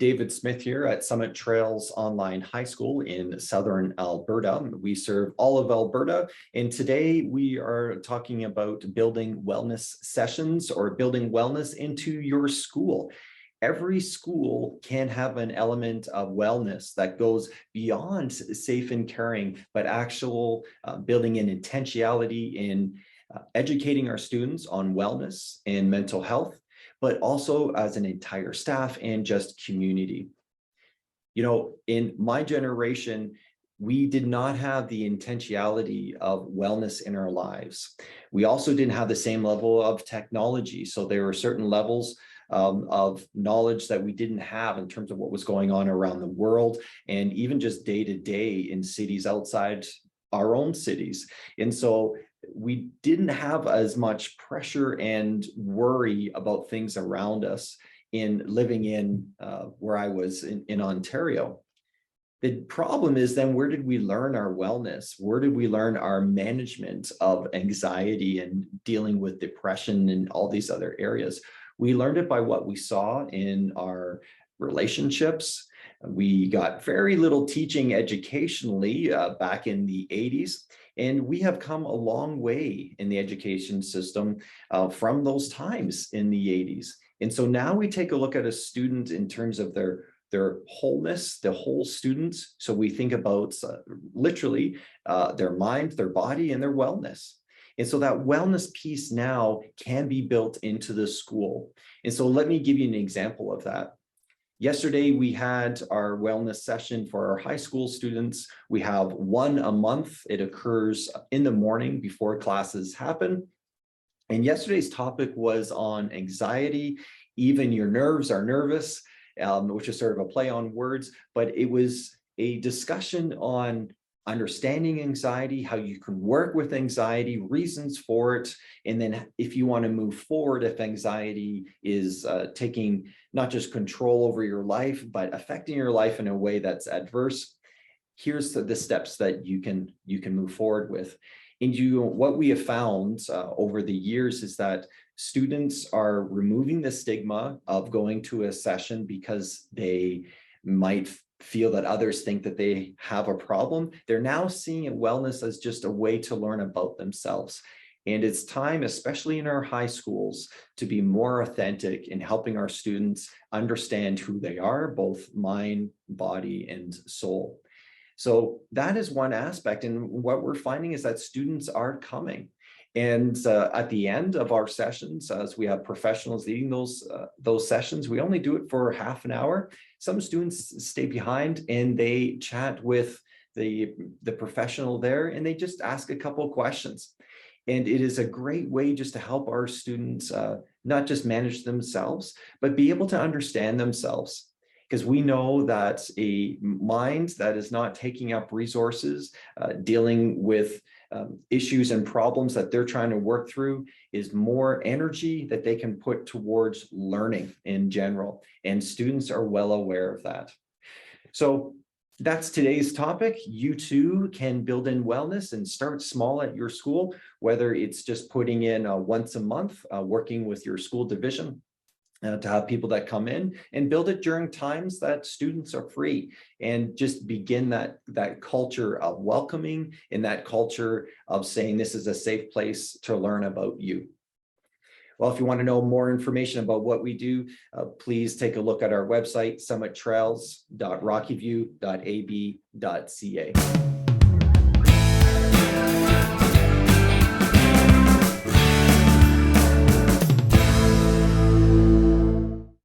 David Smith here at Summit Trails Online High School in Southern Alberta. We serve all of Alberta, and today we are talking about building wellness sessions or building wellness into your school. Every school can have an element of wellness that goes beyond safe and caring, but actual building in intentionality in educating our students on wellness and mental health, but also as an entire staff and just community. You know, in my generation, we did not have the intentionality of wellness in our lives. We also didn't have the same level of technology. So there were certain levels of knowledge that we didn't have in terms of what was going on around the world, and even just day to day in cities outside our own cities. And so we didn't have as much pressure and worry about things around us in living in where I was in Ontario. The problem is then, where did we learn our wellness? Where did we learn our management of anxiety and dealing with depression and all these other areas? We learned it by what we saw in our relationships. We got very little teaching educationally back in the 80s. And we have come a long way in the education system from those times in the 80s. And so now we take a look at a student in terms of their wholeness, the whole student. So we think about literally their mind, their body, and their wellness. And so that wellness piece now can be built into the school. And so let me give you an example of that. Yesterday, we had our wellness session for our high school students. We have one a month. It occurs in the morning before classes happen. And yesterday's topic was on anxiety. Even your nerves are nervous, which is sort of a play on words, but it was a discussion on understanding anxiety, how you can work with anxiety, reasons for it, and then if you want to move forward, if anxiety is taking not just control over your life, but affecting your life in a way that's adverse, here's the steps that you can move forward with. And what we have found over the years is that students are removing the stigma of going to a session because they might feel that others think that they have a problem. They're now seeing wellness as just a way to learn about themselves. And it's time, especially in our high schools, to be more authentic in helping our students understand who they are, both mind, body, and soul. So that is one aspect. And what we're finding is that students are coming. And at the end of our sessions, as we have professionals leading those sessions, we only do it for half an hour. Some students stay behind and they chat with the professional there, and they just ask a couple of questions. And it is a great way just to help our students not just manage themselves, but be able to understand themselves. Because we know that a mind that is not taking up resources, dealing with issues and problems that they're trying to work through, is more energy that they can put towards learning in general. And students are well aware of that. So that's today's topic. You too can build in wellness and start small at your school, whether it's just putting in once a month, working with your school division, to have people that come in, and build it during times that students are free, and just begin that culture of welcoming and that culture of saying this is a safe place to learn about you. Well, if you want to know more information about what we do, please take a look at our website, summittrails.rockyview.ab.ca.